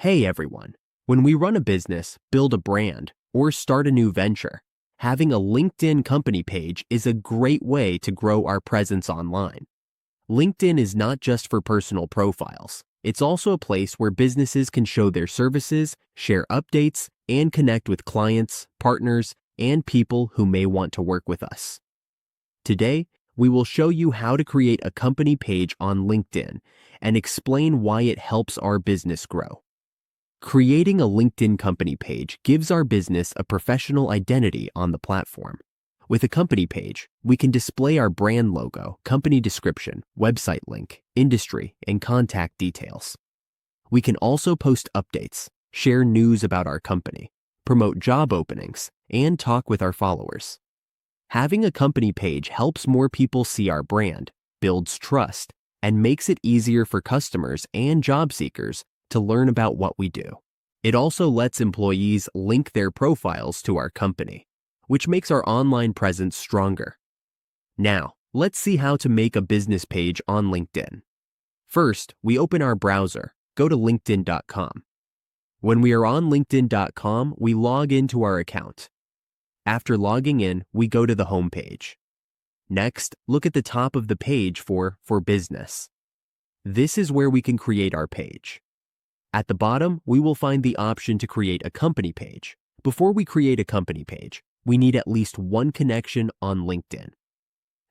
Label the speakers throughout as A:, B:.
A: Hey everyone, when we run a business, build a brand, or start a new venture, having a LinkedIn company page is a great way to grow our presence online. LinkedIn is not just for personal profiles. It's also a place where businesses can show their services, share updates, and connect with clients, partners, and people who may want to work with us. Today, we will show you how to create a company page on LinkedIn and explain why it helps our business grow. Creating a LinkedIn company page gives our business a professional identity on the platform. With a company page, we can display our brand logo, company description, website link, industry, and contact details. We can also post updates, share news about our company, promote job openings, and talk with our followers. Having a company page helps more people see our brand, builds trust, and makes it easier for customers and job seekers to learn about what we do. It also lets employees link their profiles to our company, which makes our online presence stronger. Now, let's see how to make a business page on LinkedIn. First, we open our browser, go to linkedin.com. When we are on linkedin.com, we log into our account. After logging in, we go to the home page. Next, look at the top of the page for Business. This is where we can create our page. At the bottom, we will find the option to create a company page. Before we create a company page, we need at least one connection on LinkedIn.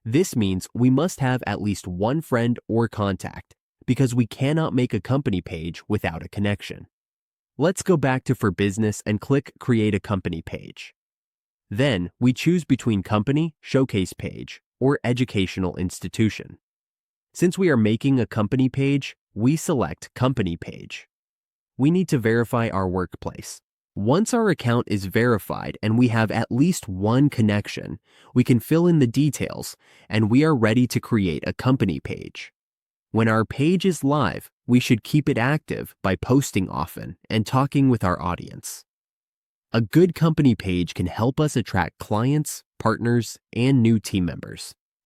A: This means we must have at least one friend or contact because we cannot make a company page without a connection. Let's go back to For Business and click Create a Company Page. Then, we choose between Company, Showcase Page, or Educational Institution. Since we are making a company page, we select Company Page. We need to verify our workplace. Once our account is verified and we have at least one connection, we can fill in the details and we are ready to create a company page. When our page is live, we should keep it active by posting often and talking with our audience. A good company page can help us attract clients, partners, and new team members.